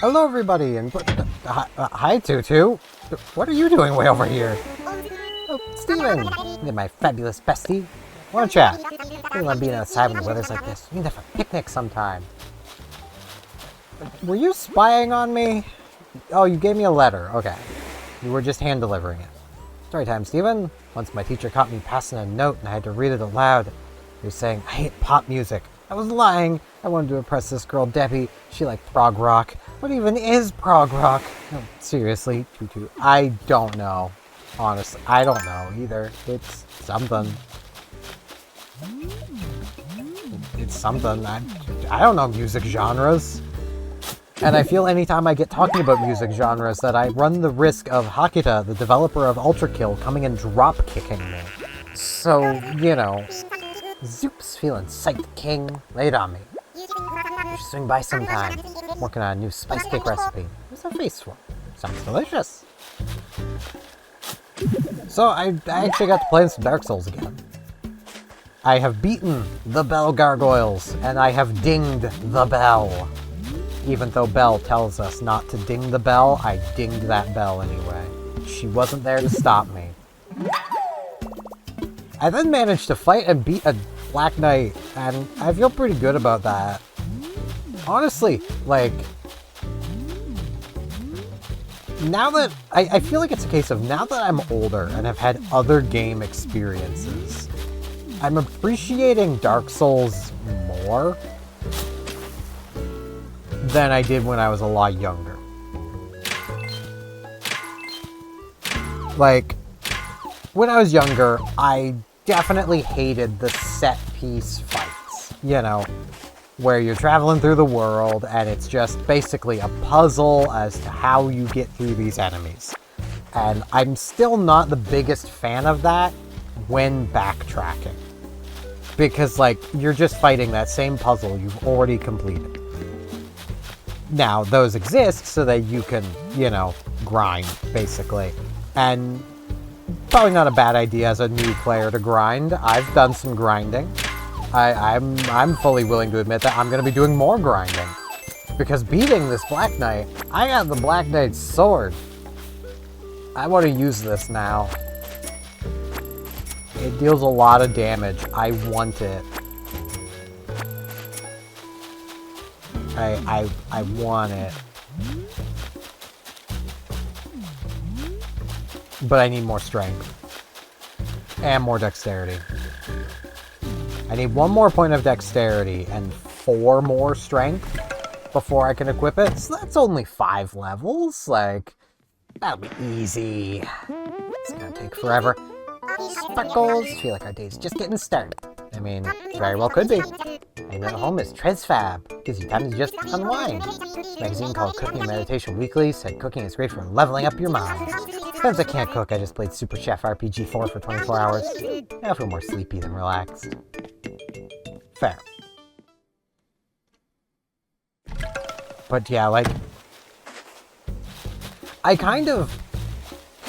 Hello, everybody, and hi, Tutu. What are you doing way over here? Oh, Steven, you're my fabulous bestie. Wanna chat? We love being outside when the weather's like this. We need to have a picnic sometime. Were you spying on me? Oh, you gave me a letter. Okay. You were just hand delivering it. Story time, Steven. Once my teacher caught me passing a note and I had to read it aloud. He was saying, I hate pop music. I was lying. I wanted to impress this girl, Debbie. She liked prog rock. What even is prog rock? No, seriously, Tutu, I don't know. Honestly, I don't know either. It's something. It's something. I don't know music genres. And I feel anytime I get talking about music genres that I run the risk of Hakita, the developer of Ultra Kill, coming and drop kicking me. So, you know. Zoop's feeling psyched, King. Lay it on me. Swing by sometime. I'm working on a new spice cake recipe. There's a face for it. Sounds delicious. So I actually got to play some Dark Souls again. I have beaten the Bell Gargoyles, and I have dinged the bell. Even though Bell tells us not to ding the bell, I dinged that bell anyway. She wasn't there to stop me. I then managed to fight and beat a Black Knight, and I feel pretty good about that. Honestly, like, now that, I feel like it's a case of now that I'm older and have had other game experiences, I'm appreciating Dark Souls more than I did when I was a lot younger. Like, when I was younger, I definitely hated the set-piece fights, you know, where you're traveling through the world and it's just basically a puzzle as to how you get through these enemies. And I'm still not the biggest fan of that when backtracking. Because, like, you're just fighting that same puzzle you've already completed. Now, those exist so that you can, you know, grind, basically. And probably not a bad idea as a new player to grind. I've done some grinding. I'm fully willing to admit that I'm going to be doing more grinding. Because beating this Black Knight, I got the Black Knight's sword. I want to use this now. It deals a lot of damage. I want it. I want it. But I need more strength. And more dexterity. I need 1 more point of dexterity and 4 more strength before I can equip it. So that's only 5 levels. Like, that'll be easy. It's gonna take forever. Sparkles! Feel like our day's just getting started. I mean, very well could be. Name at home is TresFab. Gives you time to just unwind. This magazine called Cooking and Meditation Weekly said cooking is great for leveling up your mind. Sometimes I can't cook, I just played Super Chef RPG 4 for 24 hours. I feel more sleepy than relaxed. Fair. But yeah, like, I kind of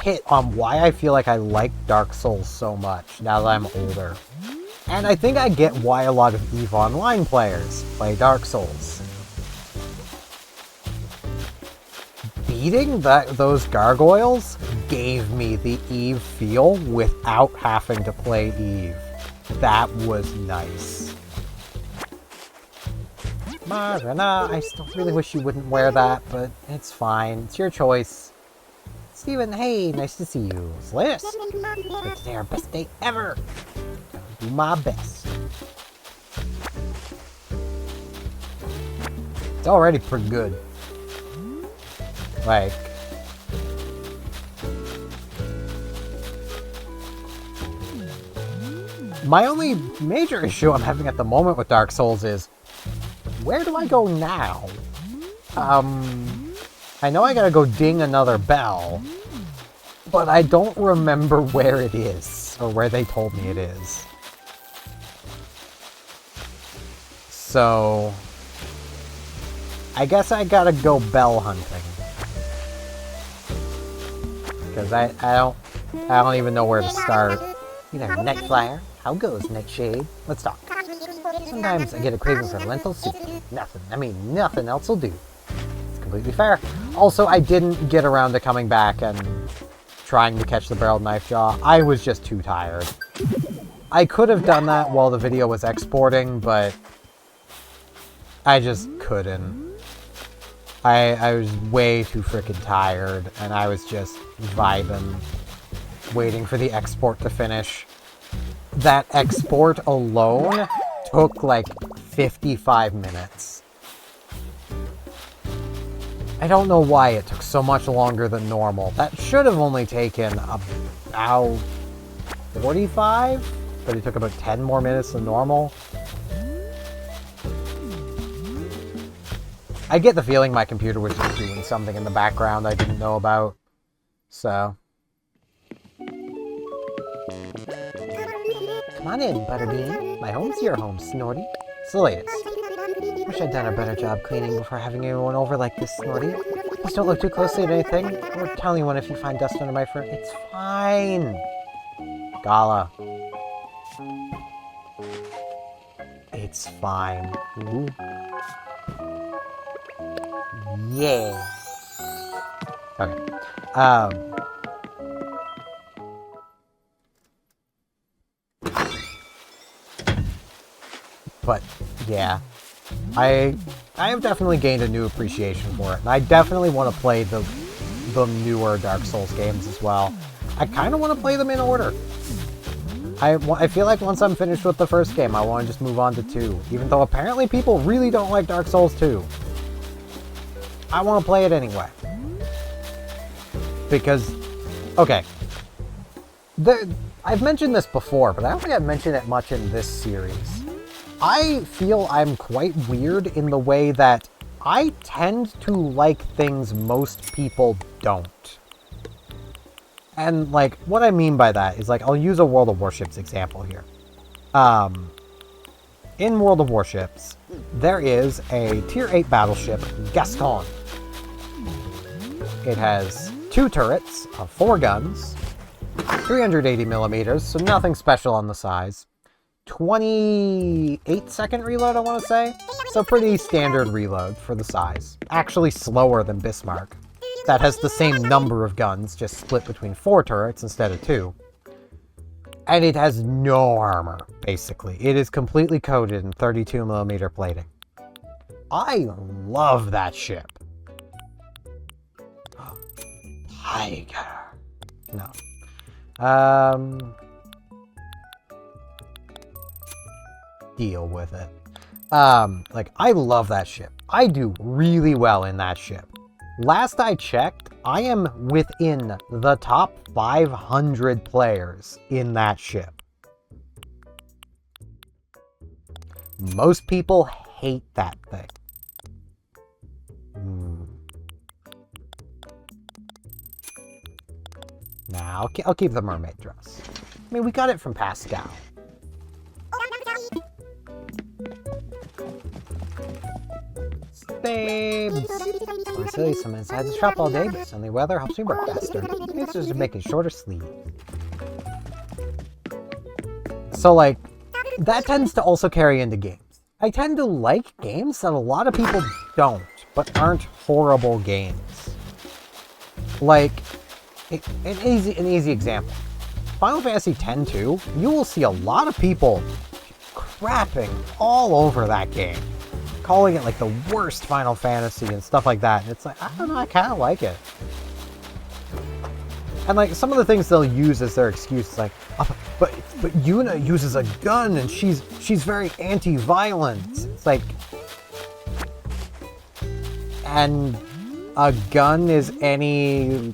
hit on why I feel like I like Dark Souls so much now that I'm older. And I think I get why a lot of EVE Online players play Dark Souls. Beating those gargoyles gave me the EVE feel without having to play EVE. That was nice. Marana, I still really wish you wouldn't wear that, but it's fine. It's your choice. Steven, hey, nice to see you. Sliss, it's our best day ever. I'll do my best. It's already pretty good. Like, my only major issue I'm having at the moment with Dark Souls is, where do I go now? I know I gotta go ding another bell, but I don't remember where it is, or where they told me it is. So, I guess I gotta go bell hunting. Because I don't even know where to start. You know, Night Flyer. How goes, Nightshade? Let's talk. Sometimes I get a craving for lentil soup. Nothing else will do. It's completely fair. Also, I didn't get around to coming back and trying to catch the barreled knife jaw. I was just too tired. I could have done that while the video was exporting, but I just couldn't. I was way too freaking tired, and I was just vibing, waiting for the export to finish. That export alone took like 55 minutes. I don't know why it took so much longer than normal. That should have only taken about 45, but it took about 10 more minutes than normal. I get the feeling my computer was just doing something in the background I didn't know about, so. Come on in, Butterbean. My home's your home, Snorty. It's the latest. Wish I'd done a better job cleaning before having anyone over like this, Snorty. Please don't look too closely at anything, or tell anyone if you find dust under my fur. It's fine. Gala. It's fine. Ooh. Yeah. Okay. But yeah, I have definitely gained a new appreciation for it, and I definitely want to play the newer Dark Souls games as well. I kind of want to play them in order. I feel like once I'm finished with the first game, I want to just move on to 2, even though apparently people really don't like Dark Souls 2. I want to play it anyway. Because, okay. I've mentioned this before, but I don't think I've mentioned it much in this series. I feel I'm quite weird in the way that I tend to like things most people don't. And, like, what I mean by that is, like, I'll use a World of Warships example here. In World of Warships, there is a Tier 8 battleship, Gaston. It has 2 turrets of 4 guns, 380 millimeters, so nothing special on the size. 28-second reload, I want to say. So pretty standard reload for the size. Actually slower than Bismarck. That has the same number of guns, just split between 4 turrets instead of 2. And it has no armor, basically. It is completely coated in 32mm plating. I love that ship. Tiger. No. Deal with it. Like, I love that ship. I do really well in that ship. Last I checked, I am within the top 500 players in that ship. Most people hate that thing. Nah, I'll keep the mermaid dress. I mean, we got it from Pascal. Babes! I want to tell you something. Inside the shop all day, but sunny weather helps me work faster. It's just making shorter sleeves. So, like, that tends to also carry into games. I tend to like games that a lot of people don't, but aren't horrible games. Like, an easy example. Final Fantasy X-2, you will see a lot of people crapping all over that game. Calling it like the worst Final Fantasy and stuff like that. And it's like, I don't know, I kind of like it. And like some of the things they'll use as their excuse, like, oh, but Yuna uses a gun and she's very anti-violent. It's like, and a gun is any.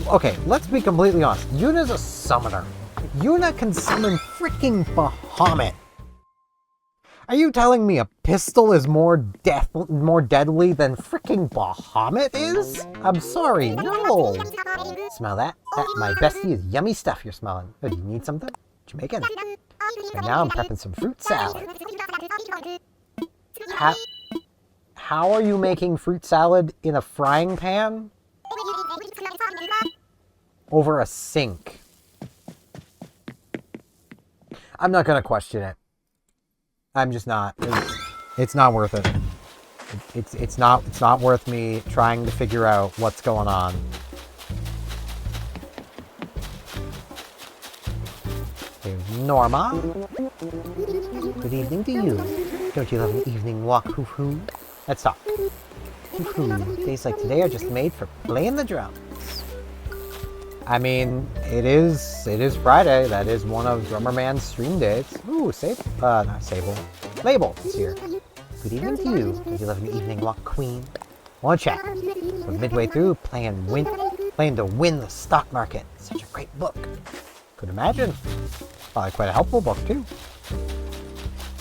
Okay, let's be completely honest. Yuna's a summoner. Yuna can summon freaking Bahamut. Are you telling me a pistol is more deadly than freaking Bahamut is? I'm sorry, no. Smell that? My bestie is yummy stuff you're smelling. Oh, do you need something? Jamaican. And now I'm prepping some fruit salad. how are you making fruit salad in a frying pan? Over a sink. I'm not gonna question it. I'm just not. It's not worth it. It's not worth me trying to figure out what's going on. There's Norma. Good evening to you. Don't you love an evening walk, hoo-hoo? Let's talk. Hoo-hoo. Days like today are just made for playing the drums. I mean, it is Friday. That is one of Drummer Man's stream days. Ooh, not Sable. Label is here. Good evening to you. Don't you love an evening walk, queen? Wanna chat? We're midway through playing to win the stock market. Such a great book. Could imagine. Probably quite a helpful book, too.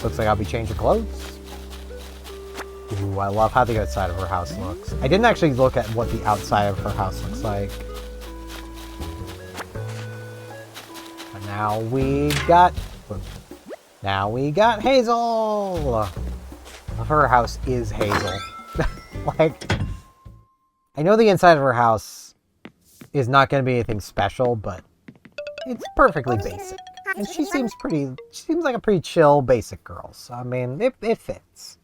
Looks like I'll be changing clothes. Ooh, I love how the outside of her house looks. I didn't actually look at what the outside of her house looks like. But now we got Hazel! Her house is Hazel. Like, I know the inside of her house is not going to be anything special, but it's perfectly basic. And she seems like a pretty chill, basic girl. So, I mean, it fits.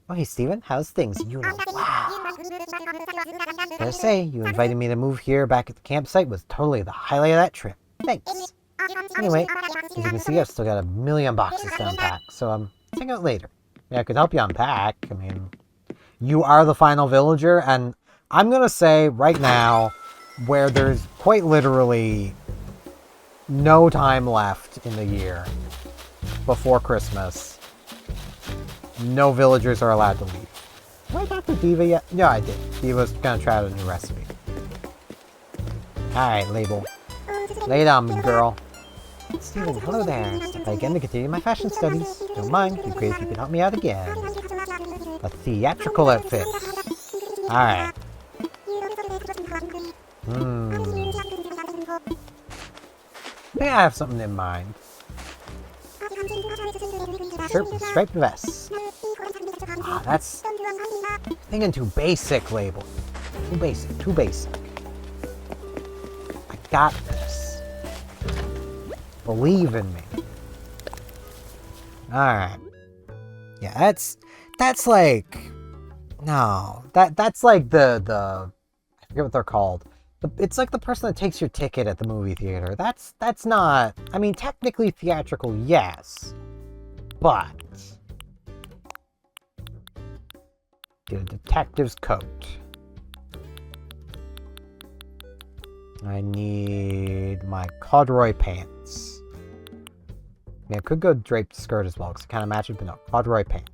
Oh, hey, Steven, how's things? You know, wow. Gotta say, you inviting me to move here back at the campsite was totally the highlight of that trip. Thanks. Anyway, as you can see, I've still got a million boxes to unpack, so let's hang out later. Yeah, I could help you unpack. I mean, you are the final villager, and I'm gonna say right now, where there's quite literally no time left in the year before Christmas, no villagers are allowed to leave. Have I talked to Diva yet? No, I did. Diva's gonna try out a new recipe. Alright, Label. Lay it on me, girl. Steven, hello there. Stop by again to continue my fashion studies. Don't mind, be great if you could help me out again. A theatrical outfit. Alright. I think I have something in mind. Shirt with striped vest. Ah, that's thinking too basic, Label. Too basic. I got this. Believe in me. Alright. Yeah, that's like, no, that's like the I forget what they're called. It's like the person that takes your ticket at the movie theater. That's not, I mean, technically theatrical, yes, but get a detective's coat. I need my corduroy pants. I mean, I could go draped skirt as well, because it kind of matches, but no, corduroy pants.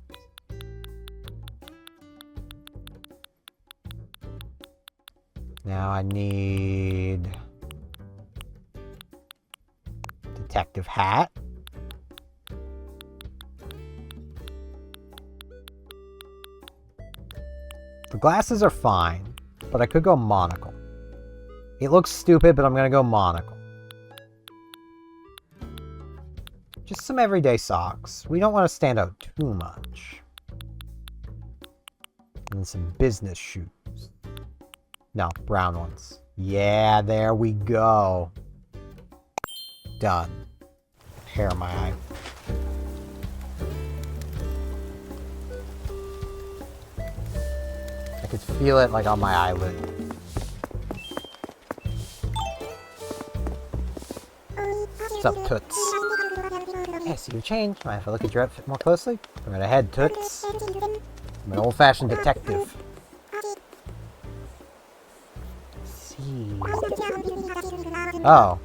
Now I need detective hat. The glasses are fine, but I could go monocle. It looks stupid, but I'm gonna go monocle. Just some everyday socks. We don't want to stand out too much. And some business shoes. No, brown ones. Yeah, there we go. Done. Hair in my eye. I could feel it like on my eyelid. What's up, Toots? Hey, see your change. Mind if I look at your outfit more closely? Go right ahead, Toots. I'm an old-fashioned detective. Oh.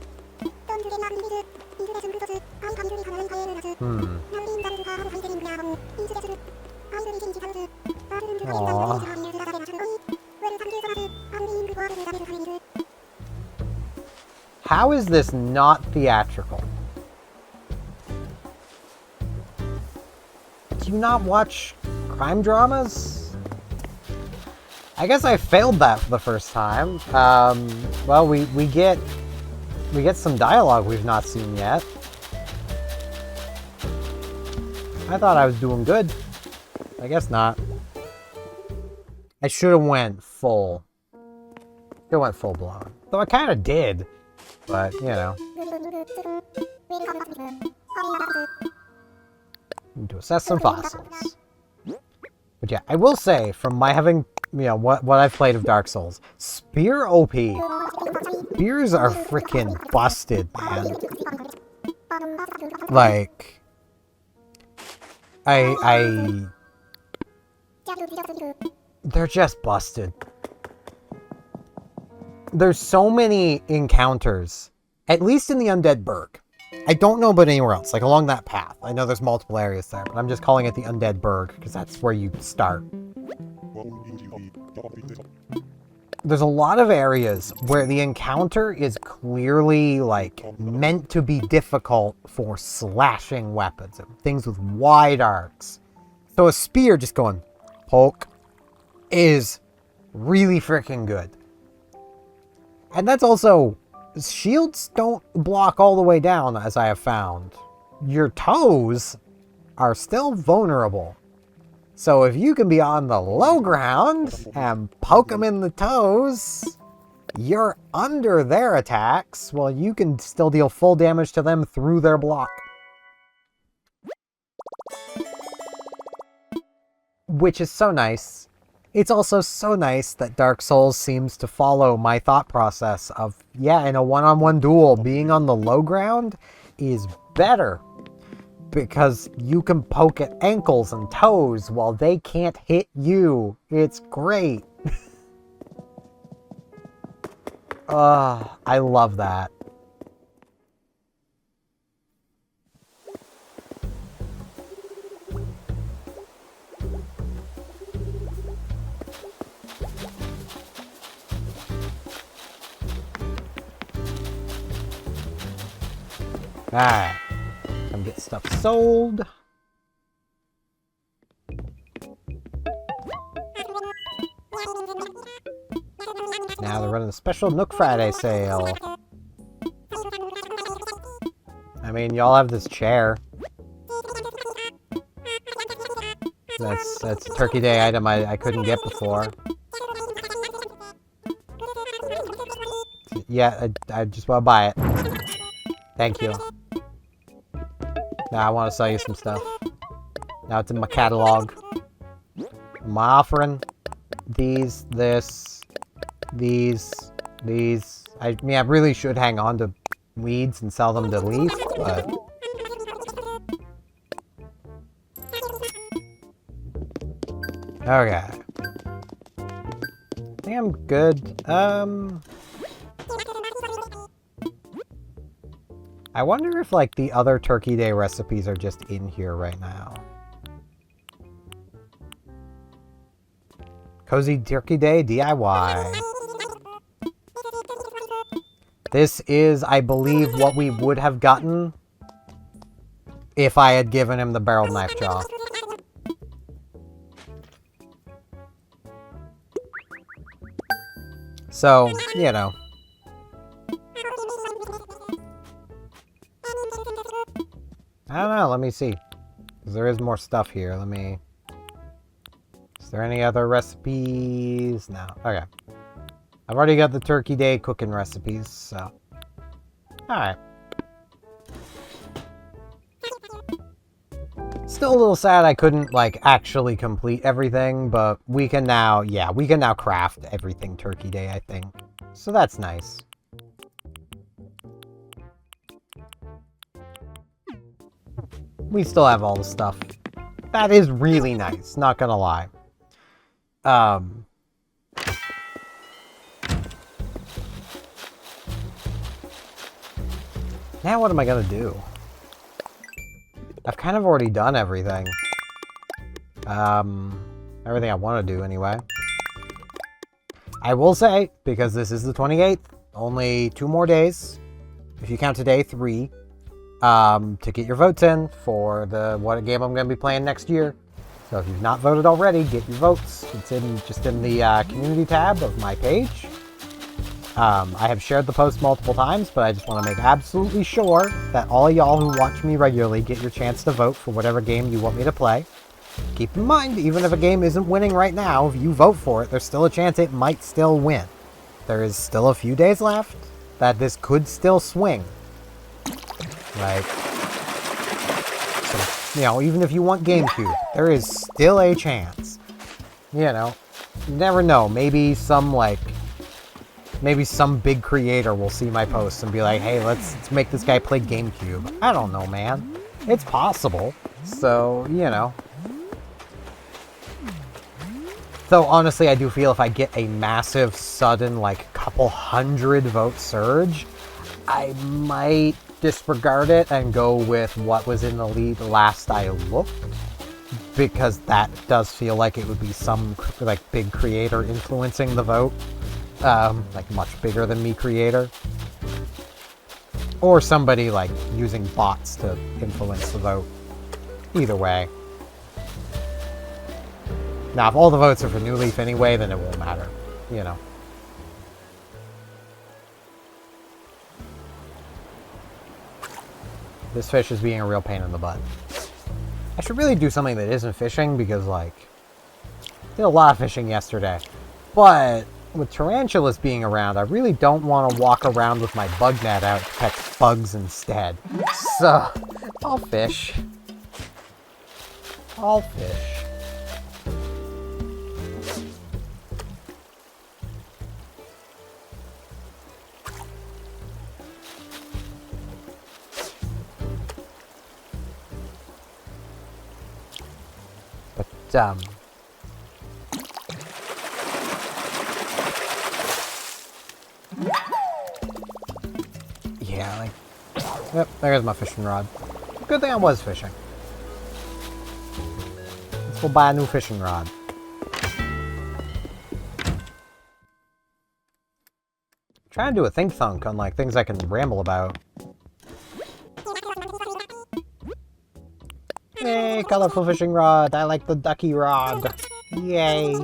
Aww. How is this not theatrical? Do you not watch crime dramas? I guess I failed that for the first time. Well, we get some dialogue we've not seen yet. I thought I was doing good. I guess not. I should have went full. It went full blown. Though I kind of did. But, you know. Need to assess some fossils. But yeah, I will say, from my having, you know, what I've played of Dark Souls, Spear OP. Spears are freaking busted, man. Like, they're just busted. There's so many encounters, at least in the Undead Burg. I don't know about anywhere else, like along that path. I know there's multiple areas there, but I'm just calling it the Undead Burg, because that's where you start. There's a lot of areas where the encounter is clearly, like, meant to be difficult for slashing weapons. Things with wide arcs. So a spear just going poke is really freaking good. And that's also, shields don't block all the way down, as I have found. Your toes are still vulnerable. So if you can be on the low ground and poke them in the toes, you're under their attacks, while you can still deal full damage to them through their block. Which is so nice. It's also so nice that Dark Souls seems to follow my thought process of, yeah, in a one-on-one duel, being on the low ground is better. Because you can poke at ankles and toes while they can't hit you. It's great. I love that. Alright. Come get stuff sold. Now they're running a special Nook Friday sale. I mean, y'all have this chair. That's a Turkey Day item I couldn't get before. Yeah, I just want to buy it. Thank you. Now I want to sell you some stuff. Now it's in my catalog. I'm offering these, this, these. I mean, I really should hang on to weeds and sell them to Leaf, but... Okay. I think I'm good. I wonder if, like, the other Turkey Day recipes are just in here right now. Cozy Turkey Day DIY. This is, I believe, what we would have gotten if I had given him the barrel knife jaw. So, you know. I don't know, let me see. Because there is more stuff here, let me... Is there any other recipes? No, okay. I've already got the Turkey Day cooking recipes, so... Alright. Still a little sad I couldn't, like, actually complete everything, but we can now, yeah, we can now craft everything Turkey Day, I think. So that's nice. We still have all the stuff. That is really nice, not gonna lie. Now what am I gonna do? I've kind of already done everything. Everything I want to do anyway. I will say, because this is the 28th, only 2 more days, if you count today, 3, to get your votes in for what game I'm going to be playing next year. So if you've not voted already, get your votes. It's just in the community tab of my page. I have shared the post multiple times, but I just want to make absolutely sure that all y'all who watch me regularly get your chance to vote for whatever game you want me to play. keep in mind, even if a game isn't winning right now, if you vote for it, there's still a chance it might still win. There is still a few days left that this could still swing. Like, so, you know, even if you want GameCube, there is still a chance. You know, you never know. Maybe some big creator will see my posts and be like, hey, let's make this guy play GameCube. I don't know, man. It's possible. So, you know. Though, honestly, I do feel if I get a massive, sudden, like, couple hundred vote surge, I might disregard it and go with what was in the lead last I looked. Because that does feel like it would be some, like, big creator influencing the vote. Like, much bigger than me creator. Or somebody, like, using bots to influence the vote. Either way. Now, if all the votes are for New Leaf anyway, then it won't matter. You know. This fish is being a real pain in the butt. I should really do something that isn't fishing, because, like, did a lot of fishing yesterday. But with tarantulas being around, I really don't want to walk around with my bug net out to catch bugs instead. So, I'll fish. I'll fish. But, yeah, like, yep, there's my fishing rod. Good thing I was fishing. Let's go buy a new fishing rod. Trying to do a think thunk on, like, things I can ramble about. Hey, colorful fishing rod. I like the ducky rod. Yay.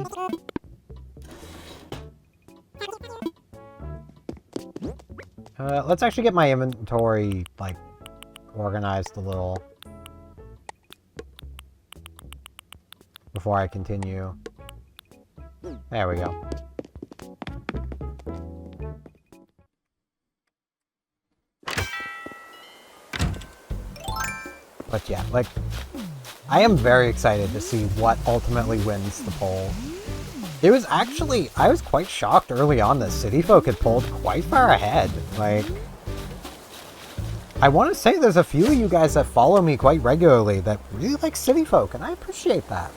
Let's actually get my inventory, like, organized a little before I continue. There we go. But yeah, like, I am very excited to see what ultimately wins the poll. It was actually, I was quite shocked early on that City Folk had pulled quite far ahead. Like, I want to say there's a few of you guys that follow me quite regularly that really like City Folk, and I appreciate that.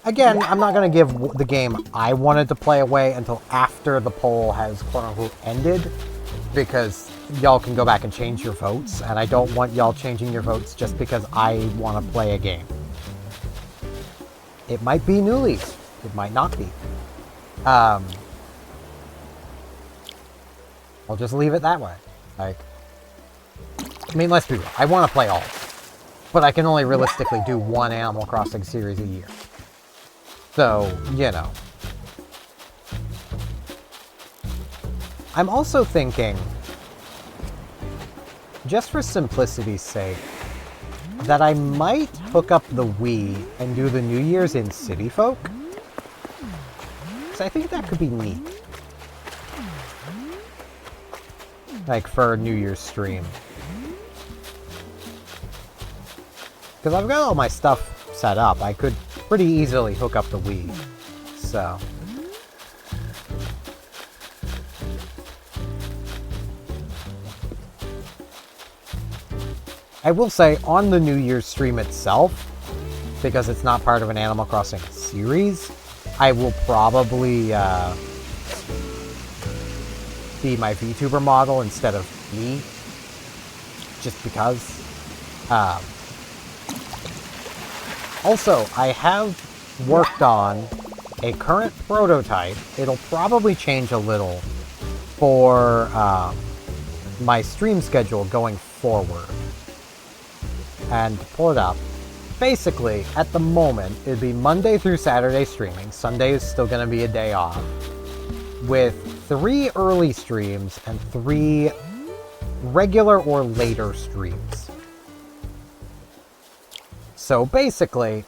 Again, I'm not going to give the game I wanted to play away until after the poll has quote-unquote ended, because y'all can go back and change your votes, and I don't want y'all changing your votes just because I want to play a game. It might be New Leaf. It might not be. I'll just leave it that way. Like, I mean, let's be real. I want to play all, but I can only realistically do one Animal Crossing series a year. So, you know. I'm also thinking, just for simplicity's sake, that I might hook up the Wii and do the New Year's in City Folk. Because I think that could be neat. Like, for a New Year's stream. Because I've got all my stuff set up. I could pretty easily hook up the Wii. So. I will say, on the New Year's stream itself, because it's not part of an Animal Crossing series, I will probably be my VTuber model instead of me. Just because. Also, I have worked on a current prototype. It'll probably change a little for my stream schedule going forward. And to pull it up, basically, at the moment, it'd be Monday through Saturday streaming. Sunday is still going to be a day off. With 3 early streams and 3 regular or later streams. So basically,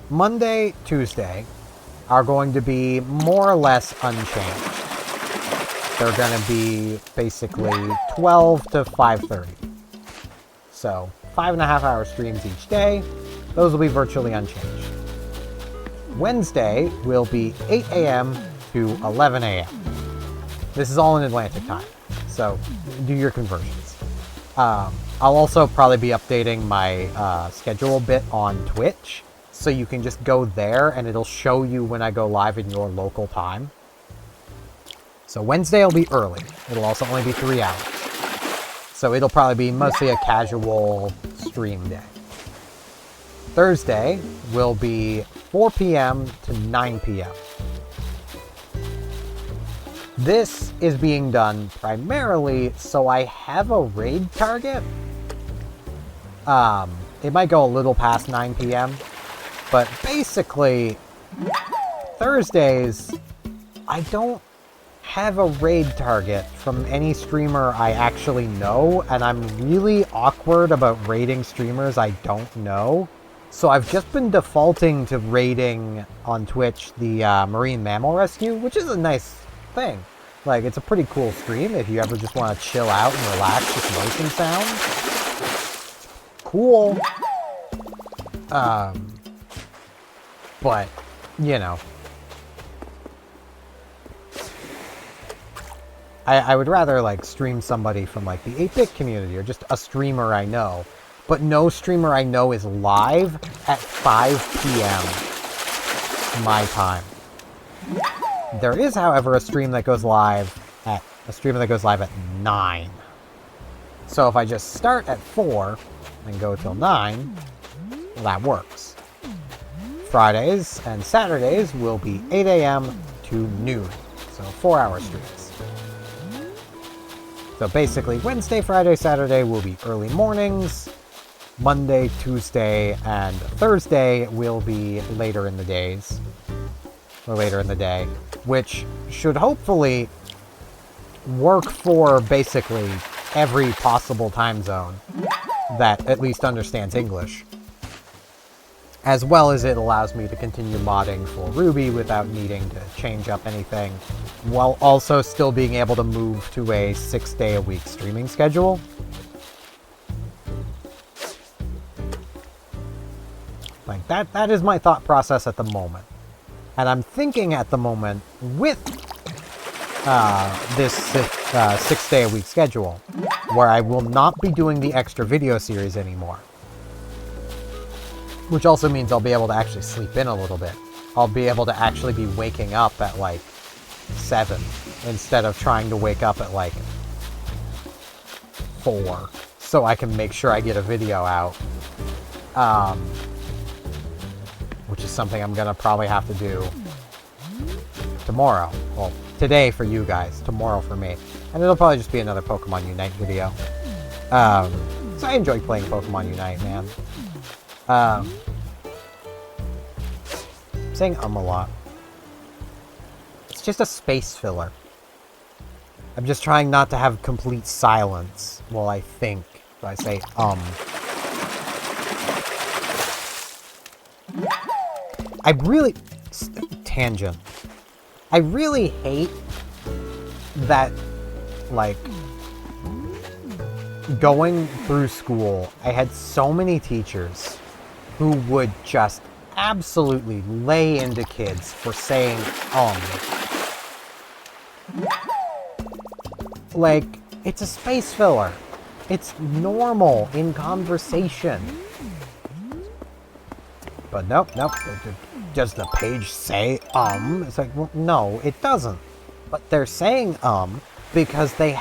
Monday, Tuesday are going to be more or less unchanged. They're going to be basically 12 to 5:30. So 5.5 hour streams each day. Those will be virtually unchanged. Wednesday will be 8 a.m. to 11 a.m. This is all in Atlantic time, so do your conversions. I'll also probably be updating my schedule a bit on Twitch, so you can just go there and it'll show you when I go live in your local time. So Wednesday will be early. It'll also only be 3 hours. So it'll probably be mostly a casual stream day. Thursday will be 4 p.m. to 9 p.m. This is being done primarily so I have a raid target. It might go a little past 9 p.m. But basically, Thursdays, I don't have a raid target from any streamer I actually know, and I'm really awkward about raiding streamers I don't know. So I've just been defaulting to raiding on Twitch the Marine Mammal Rescue, which is a nice thing. Like, it's a pretty cool stream if you ever just want to chill out and relax with motion sounds. Cool. But, you know. I would rather, like, stream somebody from, like, the 8-bit community or just a streamer I know. But no streamer I know is live at 5 p.m. my time. There is, however, a streamer that goes live at 9. So if I just start at 4 and go till 9, well, that works. Fridays and Saturdays will be 8 a.m. to noon, so 4-hour streams. So basically, Wednesday, Friday, Saturday will be early mornings. Monday, Tuesday, and Thursday will be later in the days. Or later in the day. Which should hopefully work for basically every possible time zone that at least understands English. As well as it allows me to continue modding for Ruby without needing to change up anything, while also still being able to move to a 6-day-a-week streaming schedule. Like, that is my thought process at the moment. And I'm thinking at the moment, with this 6-day-a-week schedule, where I will not be doing the extra video series anymore. Which also means I'll be able to actually sleep in a little bit. I'll be able to actually be waking up at, like, 7, instead of trying to wake up at, like, 4, so I can make sure I get a video out. Which is something I'm gonna probably have to do tomorrow. Well, today for you guys, tomorrow for me. And it'll probably just be another Pokemon Unite video. So I enjoy playing Pokemon Unite, man. I'm saying a lot. It's just a space filler. I'm just trying not to have complete silence while I think. So I say I really... Tangent. I really hate that, like, going through school, I had so many teachers who would just absolutely lay into kids for saying, Like, it's a space filler. It's normal in conversation. But nope. Does the page say, It's like, well, no, it doesn't. But they're saying, because they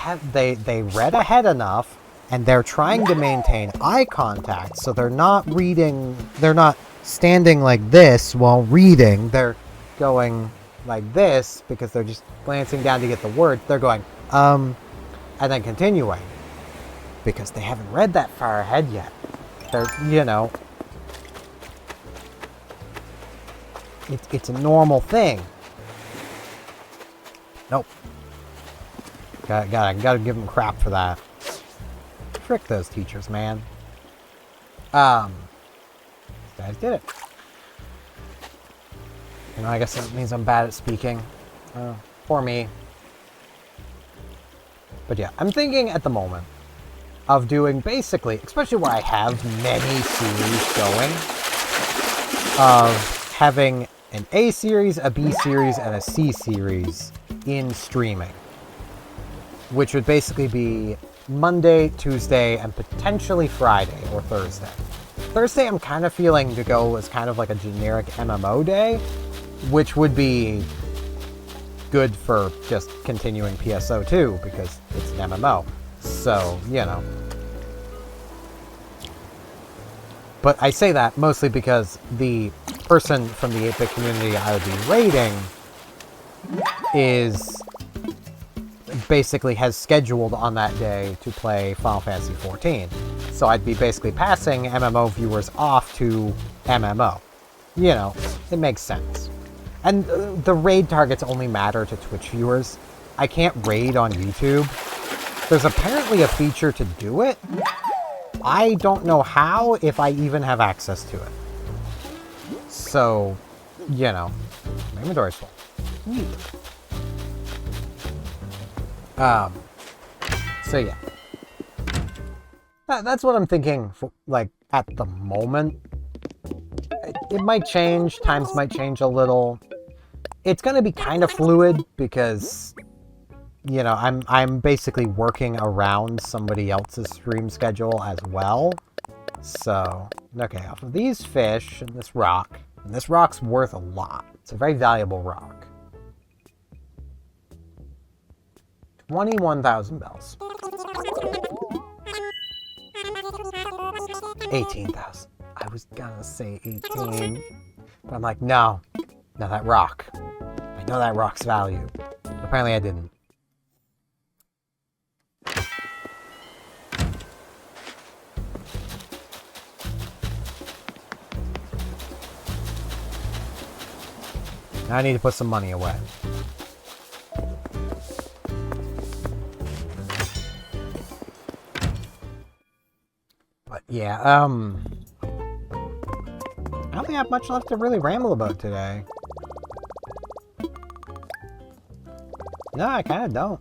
read ahead enough, and they're trying to maintain eye contact, so they're not standing like this while reading. They're going like this, because they're just glancing down to get the word. They're going, and then continuing. Because they haven't read that far ahead yet. They're, It's a normal thing. Nope. Gotta give them crap for that. Frick those teachers, man. guys did it. You know, I guess that means I'm bad at speaking. Poor me. But yeah, I'm thinking at the moment of doing basically, especially where I have many series going, of having an A series, a B series, and a C series in streaming. Which would basically be Monday, Tuesday, and potentially Friday or Thursday. Thursday I'm kind of feeling to go as kind of like a generic MMO day, which would be good for just continuing PSO2 because it's an MMO. So, you know. But I say that mostly because the person from the 8-bit community I would be raiding is basically has scheduled on that day to play Final Fantasy XIV. So I'd be basically passing MMO viewers off to MMO. You know, it makes sense. And the raid targets only matter to Twitch viewers. I can't raid on YouTube. There's apparently a feature to do it. I don't know how, if I even have access to it. So, you know, my inventory's full. Neat. So yeah. That's what I'm thinking, for, like, at the moment. It might change, times might change a little. It's gonna be kind of fluid, because, you know, I'm basically working around somebody else's stream schedule as well. So, okay, off of these fish and this rock's worth a lot. It's a very valuable rock. 21,000 bells. 18,000. I was gonna say 18, but I'm like, no, that rock. I know that rock's value. Apparently I didn't. Now I need to put some money away. But yeah, I don't think I have much left to really ramble about today. No, I kind of don't.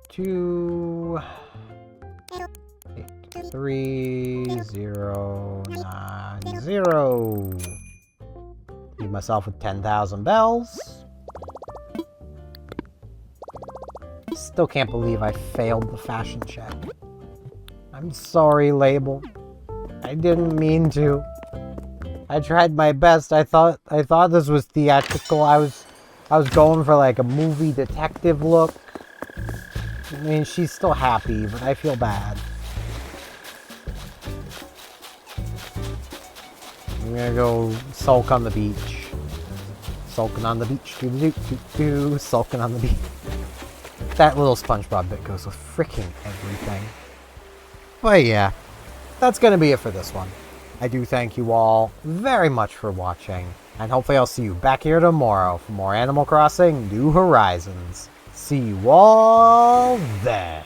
2, 8, 3, 0, 9, 0. Leave myself with 10,000 bells. Still can't believe I failed the fashion check. I'm sorry, Label. I didn't mean to. I tried my best. I thought this was theatrical. I was going for like a movie detective look. I mean, she's still happy, but I feel bad. I'm gonna go sulk on the beach. Sulking on the beach, doo-doo-doo-doo, sulking on the beach. That little SpongeBob bit goes with freaking everything. But yeah, that's gonna be it for this one. I do thank you all very much for watching, and hopefully I'll see you back here tomorrow for more Animal Crossing New Horizons. See you all then.